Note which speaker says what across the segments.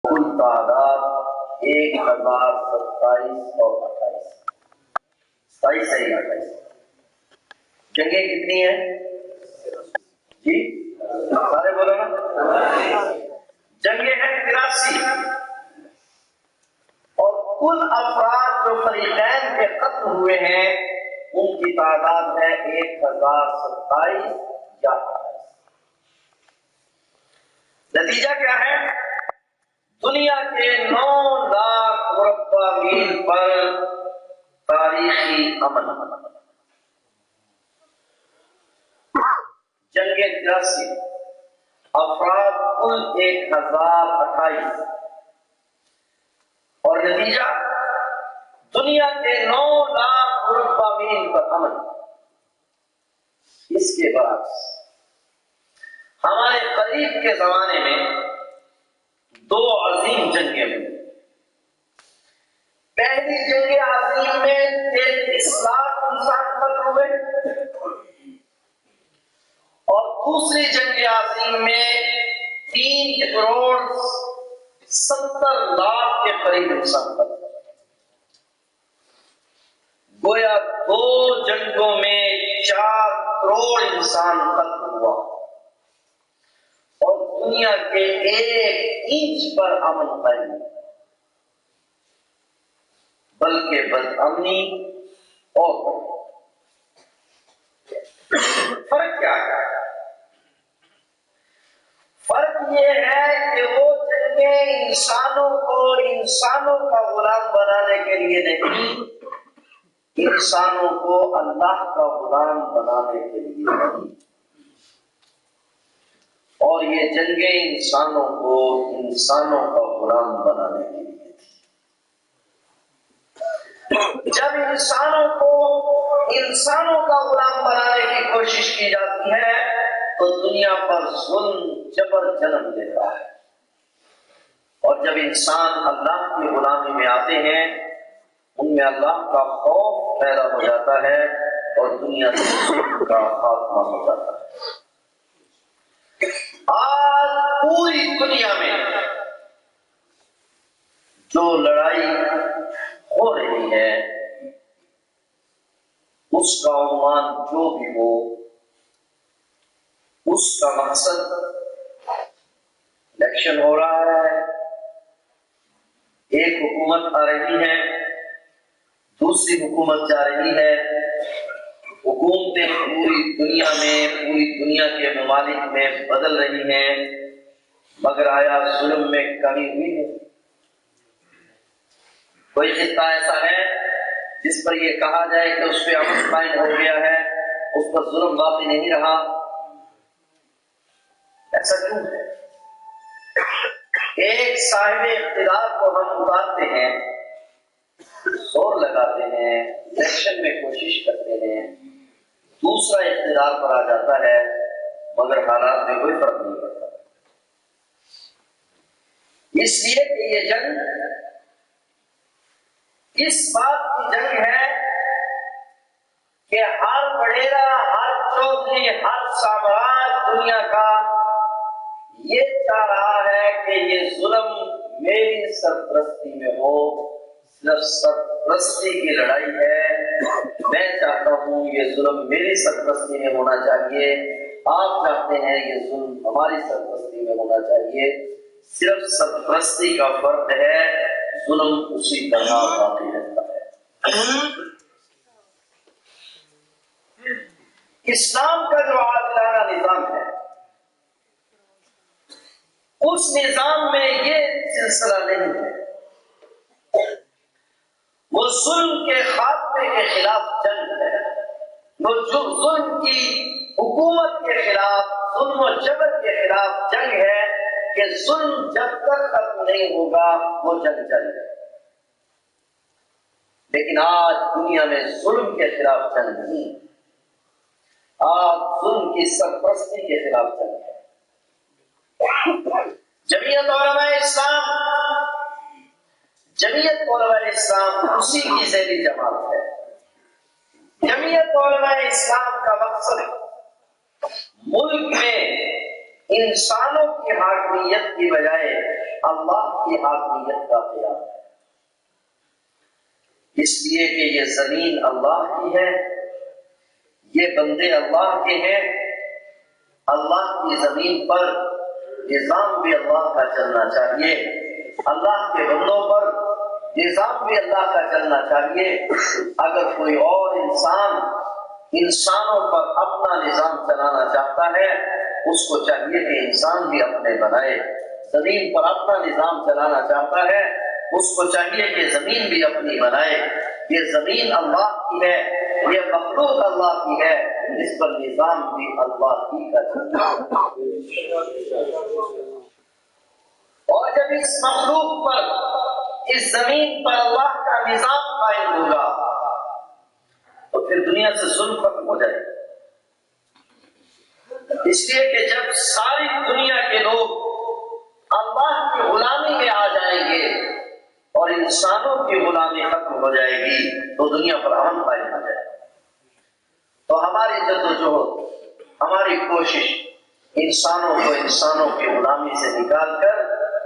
Speaker 1: کل تعداد 1027 اور 28، 27 صحیح 28۔ جنگیں کتنی ہیں جی؟ سارے بولو نا۔ جنگیں ہیں 83، اور کل افراد جو فریقین کے قتل ہوئے ہیں ان کی تعداد ہے 1027 یا 28۔ نتیجہ کیا ہے؟ دنیا کے 9 لاکھ مربع میل پر تاریخی امن، جنگ 83، افراد کل 1028، اور نتیجہ دنیا کے 9 لاکھ مربع میل پر امن۔ اس کے برعکس ہمارے قریب کے زمانے میں 2 عظیم جنگیں ہوئی۔ پہلی جنگ عظیم میں 33 لاکھ انسان قتل ہوئے، اور دوسری جنگ عظیم میں 3 کروڑ 70 لاکھ کے قریب انسان قتل ہوئے۔ گویا 2 جنگوں میں 4 کروڑ انسان قتل ہوا، اور دنیا کے 1 انچ پر امن قائم ہے، بلکہ بدامنی اور فرق کیا ہے؟ فرق یہ ہے کہ وہ جنگیں انسانوں کو انسانوں کا غلام بنانے کے لیے نہیں، انسانوں کو اللہ کا غلام بنانے کے لیے نہیں، اور یہ جنگیں انسانوں کو انسانوں کا غلام بنانے کے لیے تھی۔ جب انسانوں کو انسانوں کا غلام بنانے کی کوشش کی جاتی ہے تو دنیا پر ظلم جبر جنم لیتا ہے، اور جب انسان اللہ کی غلامی میں آتے ہیں ان میں اللہ کا خوف پیدا ہو جاتا ہے اور دنیا سے ظلم کا خاتمہ ہو جاتا ہے۔ آج پوری دنیا میں جو لڑائی ہو رہی ہے اس کا عنوان جو بھی ہو، اس کا مقصد الیکشن ہو رہا ہے، ایک حکومت آ رہی ہے، دوسری حکومت جا رہی ہے، حکومتیں پوری دنیا میں پوری دنیا کے ممالک میں بدل رہی ہیں، مگر آیا ظلم میں کمی ہوئی ہے؟ کوئی خطہ ایسا ہے جس پر یہ کہا جائے کہ اس پہ امن قائم ہو گیا ہے، اس پر ظلم باقی نہیں رہا؟ ایسا کیوں ہے؟ ایک صاحب اقتدار کو ہم اتارتے ہیں، زور لگاتے ہیں، الیکشن میں کوشش کرتے ہیں، دوسرا اقتدار پر آ جاتا ہے مگر حالات میں کوئی فرق نہیں پڑتا، اس لیے کہ یہ جنگ اس بات کی جنگ ہے کہ ہر وڈیرا، ہر چودھری، ہر سامراج دنیا کا یہ چاہ رہا ہے کہ یہ ظلم میری سرپرستی میں ہو، صرف سرپرستی کی لڑائی ہے، میں چاہتا ہوں یہ ظلم میری سرپرستی میں ہونا چاہیے، آپ چاہتے ہیں یہ ظلم ہماری سرپرستی میں ہونا چاہیے، صرف سرپرستی کا فرق ہے، ظلم اسی طرح باقی رہتا ہے۔ اسلام کا جو عادلانہ نظام ہے اس نظام میں یہ سلسلہ نہیں ہے، وہ ظلم کے خاتمے کے خلاف جنگ ہے، وہ ظلم کی حکومت کے خلاف، ظلم و جبر کے خلاف جنگ ہے کہ ظلم جب تک ختم نہیں ہوگا وہ جنگ جاری ہے۔ لیکن آج دنیا میں ظلم کے خلاف جنگ نہیں، آج ظلم کی سرپرستی کے خلاف جنگ ہے۔ جمعیت علماء اسلام، جمعیت علماء اسلام اسی کی ذیلی جماعت ہے۔ جمعیت علماء اسلام کا مقصد ملک میں انسانوں کی حاکمیت کی بجائے اللہ کی حاکمیت کا قیام ہے، اس لیے کہ یہ زمین اللہ کی ہے، یہ بندے اللہ کے ہیں، اللہ کی زمین پر نظام بھی اللہ کا چلنا چاہیے، اللہ کے بندوں پر نظام بھی اللہ کا چلنا چاہیے۔ اگر کوئی اور انسانوں پر اپنا نظام چلانا چاہتا ہے، اس کو چاہیے کہ انسان بھی اپنے بنائے۔ زمین پر اپنا نظام چلانا چاہتا ہے، اس کو چاہیے کہ زمین بھی اپنی بنائے۔ یہ زمین اللہ کی ہے، یہ مخلوق اللہ کی ہے، اس پر نظام بھی اللہ کی کا چلتا ہے۔ اور جب اس مخلوق پر، اس زمین پر اللہ کا نظام قائم ہوگا تو پھر دنیا سے ظلم ختم ہو جائے گا۔ اس لیے کہ جب ساری دنیا کے لوگ اللہ کی غلامی میں آ جائیں گے اور انسانوں کی غلامی ختم ہو جائے گی تو دنیا پر امن قائم ہو جائے گا۔ تو ہماری جدوجہد، ہماری کوشش انسانوں کو انسانوں کی غلامی سے نکال کر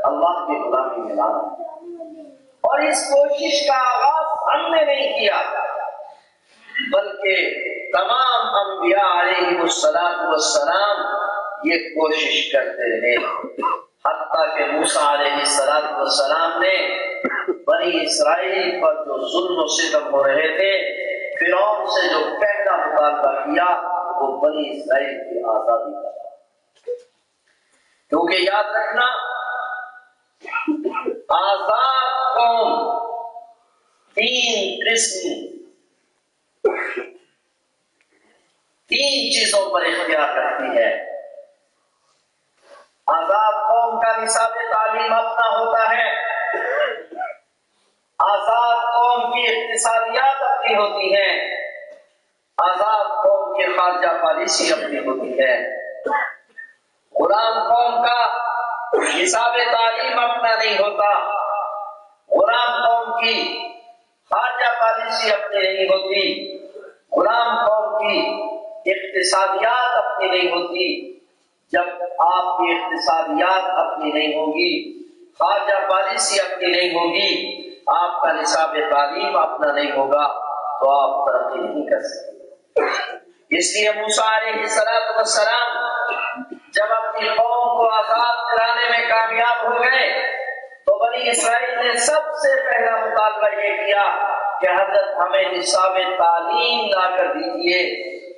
Speaker 1: اللہ کی غلامی میں لانا، اور اس کوشش کا آغاز ہم نے نہیں کیا بلکہ تمام انبیاء علیہ السلام یہ کوشش کرتے رہے، حتیٰ کہ موسیٰ علیہ السلام نے بنی اسرائیل پر جو ظلم و ستم ہو رہے تھے، فرعون سے جو پہلا مطالبہ کیا وہ بنی اسرائیل کی آزادی کا تھا، کیونکہ یاد رکھنا آزاد قوم تین چیزوں پر اختیار کرتی ہے۔ آزاد قوم کا نصاب تعلیم اپنا ہوتا ہے، آزاد قوم کی اقتصادیات اپنی ہوتی ہیں، آزاد قوم کی خارجہ پالیسی اپنی ہوتی ہے۔ غلام قوم کا نصاب تعلیم اپنا نہیں ہوتا، غلام قوم کی خارجہ پالیسی اپنی نہیں ہوتی، غلام قوم کی اقتصادیات اپنی نہیں ہوتی۔ جب آپ کی اقتصادیات اپنی نہیں ہوگی، خارجہ پالیسی اپنی نہیں ہوگی، آپ کا نصاب تعلیم اپنا نہیں ہوگا تو آپ ترقی نہیں کر سکتے۔ اس لیے موسیٰ علیہ السلام جب اپنی قوم کو آزاد کرانے میں کامیاب ہو گئے تو بنی اسرائیل نے سب سے پہلا مطالبہ یہ کیا کہ حضرت ہمیں نصاب تعلیم لا کر دیجیے۔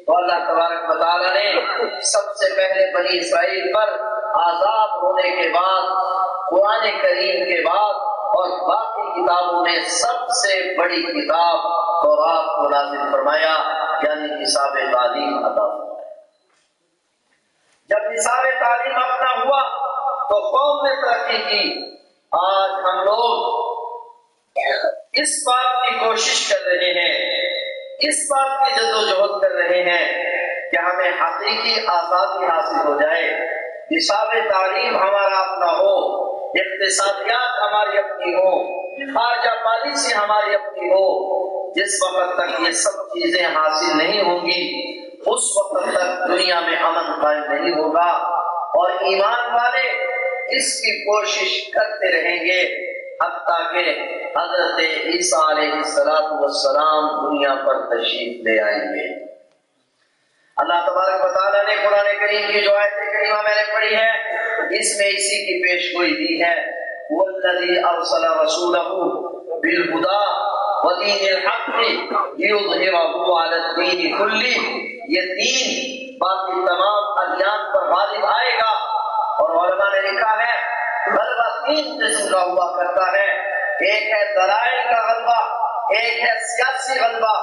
Speaker 1: تو اللہ تبارک و تعالیٰ نے سب سے پہلے بنی اسرائیل پر آزاد ہونے کے بعد، قرآن کریم کے بعد اور باقی کتابوں میں سب سے بڑی کتاب تورات کو نازل فرمایا، یعنی نصاب تعلیم عطا فرمایا۔ جب نصاب تعلیم اپنا ہوا تو قوم نے ترقی کی۔ آج ہم لوگ اس بات کی کوشش کر رہے ہیں، اس بات کی جدوجہد کر رہے ہیں کہ ہمیں حقیقی آزادی حاصل ہو جائے، نصاب تعلیم ہمارا اپنا ہو، اقتصادیات ہماری اپنی ہو، خارجہ پالیسی ہماری اپنی ہو۔ جس وقت تک یہ سب چیزیں حاصل نہیں ہوں گی اس وقت تک دنیا میں امن قائم نہیں ہوگا، اور ایمان والے اس کی کوشش کرتے رہیں گے حتیٰ کہ حضرت عیسیٰ علیہ السلام دنیا پر تشریف لے آئیں گے۔ اللہ تبارک و تعالیٰ نے قرآن کریم کی جو آیت کریمہ میں نے پڑھی ہے اس میں اسی کی پیشگوئی دی ہے، وَالَّذِي أَرْسَلَ رَسُولَهُ بِالْهُدَىٰ وَدِينِ الْحَقِّ لِيُظْهِرَهُ عَلَى الدِّينِ كُلِّهِ۔ یہ دین باقی تمام ادیان پر غالب آئے گا، اور علماء نے لکھا ہے غلبہ تین قسم کا ہوا کرتا ہے، ایک ہے دلائل کا غلبہ، ایک ہے سیاسی غلبہ،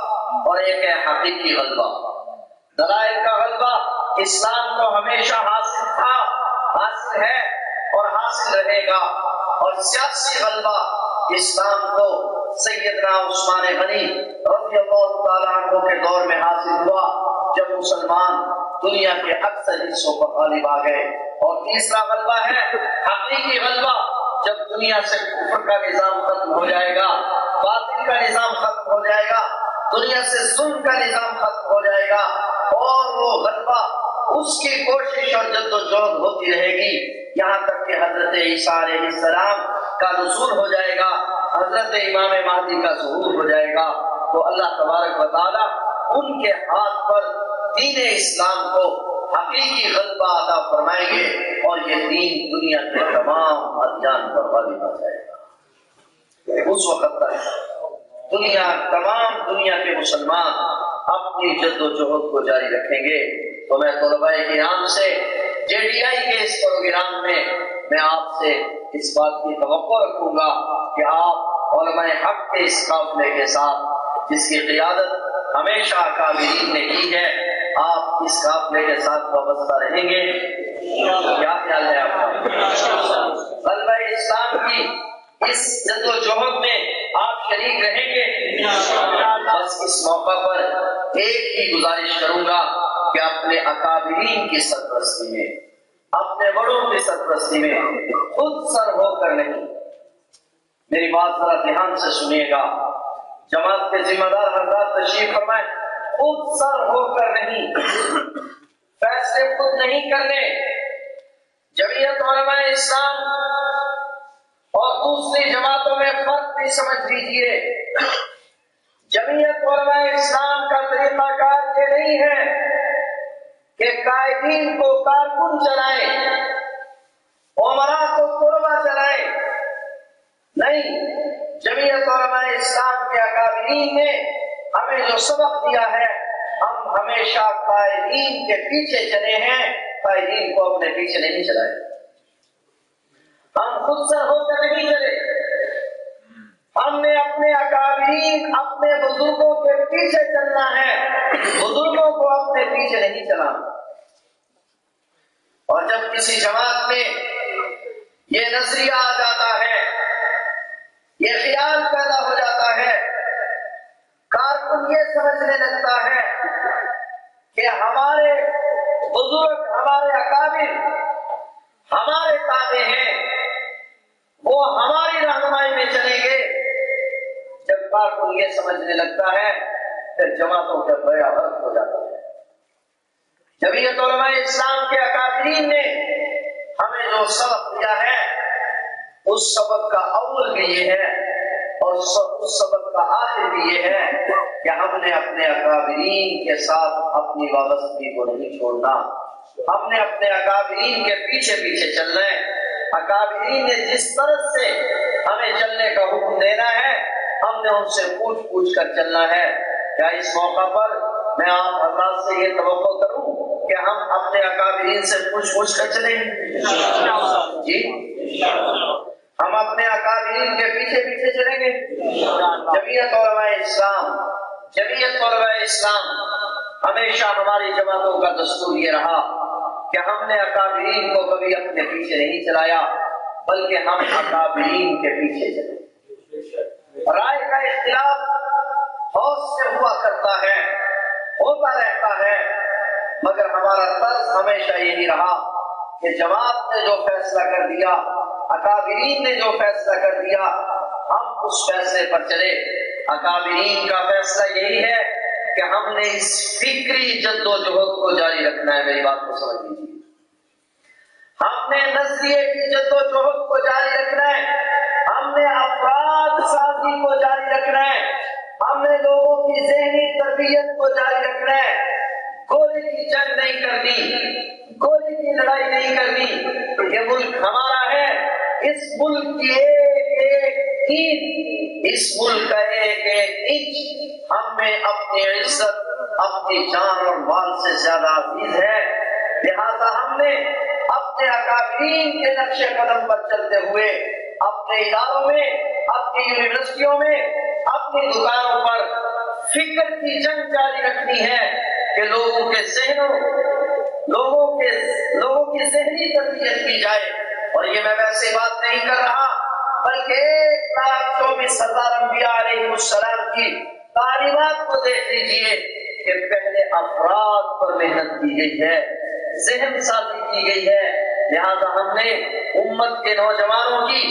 Speaker 1: اور ایک ہے حقیقی غلبہ۔ دلائل کا غلبہ اسلام کو ہمیشہ حاصل تھا، حاصل ہے اور حاصل رہے گا، اور سیاسی غلبہ اسلام کو سیدنا عثمان غنی رضی اللہ تعالیٰ عنہ کے دور میں حاصل ہوا جب مسلمان دنیا کے اکثر حصوں پر غالب آ گئے۔ اور تیسرا غلبہ ہے حقیقی غلبہ، جب دنیا سے کفر کا نظام ختم ہو جائے گا، باطل کا نظام ختم ہو جائے گا، دنیا سے ظلم کا نظام ختم ہو جائے گا، اور وہ غلبہ اس کی کوشش اور جدوجہد ہوتی رہے گی یہاں تک کہ حضرت عیسیٰ علیہ السلام کا نزول ہو جائے گا، حضرت امام مہدی کا ظہور ہو جائے گا، تو اللہ تبارک و تعالی ان کے ہاتھ پر دین اسلام کو حقیقی غلبہ عطا فرمائیں گے اور یہ دین دنیا کے تمام ادیان پر غالب آ جائے گا۔ اس وقت تک تمام دنیا کے مسلمان اپنی جد و جہد کو جاری رکھیں گے۔ تو میں طلباء کرام سے JDI کے اس پروگرام میں آپ سے اس بات کی توقع رکھوں گا کہ آپ علماء حق کے اس قافلے کے ساتھ جس کی قیادت ہمیشہ اکابرین نے کی ہے، آپ اس قافلے کے ساتھ وابستہ رہیں گے؟ کیا خیال ہے آپ کا؟ غلبہ اسلام کی اس جد و جہد میں آپ شریک رہیں گے؟ بس اس موقع پر ایک ہی گزارش کروں گا کہ اپنے اکابرین کی سرپرستی میں، اپنے بڑوں کی سرپرستی میں خود سر ہو کر نہیں، میری بات ذرا دھیان سے سنیے گا، جماعت کے ذمہ دار حضرات تشریف فرمائیں، خود سر ہو کر نہیں، فیصلے خود نہیں کرنے۔ جمعیت علماء اسلام اور دوسری جماعتوں میں فرق بھی سمجھ لیجیے۔ جمعیت علماء اسلام کا طریقہ کار یہ نہیں ہے کہ قائدین کو کارکن چلائیں، عمرا کو قربا چلائیں، نہیں، جمعیت علماء اسلام کے اکابرین نے ہمیں جو سبق دیا ہے، ہم ہمیشہ قائدین کے پیچھے چلے ہیں، قائدین کو اپنے پیچھے نہیں چلائے، ہم خود سر ہو کر نہیں چلے، ہم نے اپنے اکابرین، اپنے بزرگوں کے پیچھے چلنا ہے، بزرگوں کو اپنے پیچھے نہیں چلانا۔ اور جب کسی جماعت میں یہ نظریہ آ جاتا ہے، یہ خیال پیدا ہو جاتا ہے، کارکن یہ سمجھنے لگتا ہے کہ ہمارے بزرگ، ہمارے اکابر ہمارے تابع ہیں، وہ ہماری رہنمائی میں چلیں گے، جب کارکن یہ سمجھنے لگتا ہے پھر جماعتوں کا بیڑا غرق ہو جاتا ہے۔ جمعیت علماء اسلام کے اکابرین نے ہمیں جو سبق دیا ہے، اس سبق کا اول بھی یہ ہے اور اس سبق کا آخر بھی یہ ہے کہ ہم نے اپنے اکابرین کے ساتھ اپنی وابستگی کو نہیں چھوڑنا، ہم نے اپنے اکابرین کے پیچھے پیچھے چلنا ہے۔ اکابرین نے جس طرح سے ہمیں چلنے کا حکم دینا ہے، ہم نے ان سے پوچھ پوچھ کر چلنا ہے۔ کیا اس موقع پر میں آپ حضرات سے یہ توقع کروں کہ ہم اپنے اکابرین سے پوچھ پوچھ کر چلیں؟ جی، ہم اپنے اکابرین کے پیچھے پیچھے چلیں گے؟ جمعیت علماء اسلام ہمیشہ ہماری جماعتوں کا دستور یہ رہا کہ ہم نے اکابرین کو کبھی اپنے پیچھے نہیں چلایا، بلکہ ہم اکابرین کے پیچھے چلے۔ رائے کا اختلاف بہت سے ہوا کرتا ہے، ہوتا رہتا ہے، مگر ہمارا طرز ہمیشہ یہی رہا کہ جماعت نے جو فیصلہ کر دیا، اکابرین نے جو فیصلہ کر دیا، ہم اس فیصلے پر چلے۔ اکابرین کا فیصلہ یہی ہے کہ ہم نے اس فکری جد و جہد کو جاری رکھنا ہے، میری بات کو سمجھ لیجیے، ہم نے نظریے کی جد و جہد کو جاری رکھنا ہے، ہم نے افراد سازی کو جاری رکھنا ہے، ہم نے لوگوں کی ذہنی تربیت کو جاری رکھنا ہے۔ گولی کی جنگ نہیں کرنی، گولی کی لڑائی نہیں کرنی، یہ ملک ہمارا ہے، اس ملک کی ایک ایک اینٹ، اس ملک کا ایک ایک انچ ہم میں اپنی عزت، اپنی جان اور مال سے زیادہ عزیز ہے، لہذا ہم نے اپنے اکابرین کے نقش قدم پر چلتے ہوئے اپنے اداروں میں، اپنی یونیورسٹیوں میں، اپنی دکانوں پر فکر کی جنگ جاری رکھنی ہے کہ لوگوں کے ذہنوں، لوگوں کی ذہنی تربیت کی جائے۔ اور یہ میں ویسے بات نہیں کر رہا، بلکہ 1,24,000 انبیاء علیہ السلام کی تعلیمات کو دیکھ لیجئے کہ پہلے افراد پر محنت کی گئی ہے، ذہن سازی کی گئی ہے، لہذا ہم نے امت کے نوجوانوں کی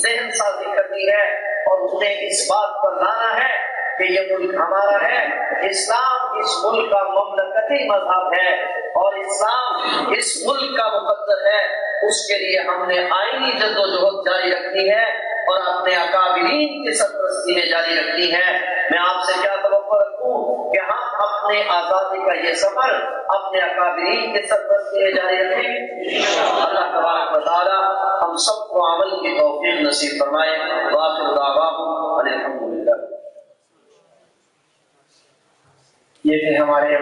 Speaker 1: ذہن سازی کرنی ہے اور انہیں اس بات پر لانا ہے کہ یہ ملک ہمارا ہے، اسلام اس ملک کا مملکتی مذہب ہے، اور اسلام اس ملک کا مقدر ہے، اس کے لیے ہم نے آئینی جدوجہد جاری رکھنی ہے اور اپنے اکابرین کی سرپرستی میں جاری رکھنی ہے۔ میں آپ سے کیا توقع رکھوں کہ ہم اپنے آزادی کا یہ سفر اپنے اکابرین کی سرپرستی میں جاری رکھیں۔ اللہ تبارک و تعالی ہم سب کو عمل کی توفیق نصیب فرمائے۔ وآخر دعواہم الحمدللہ۔ یہ تھے ہمارے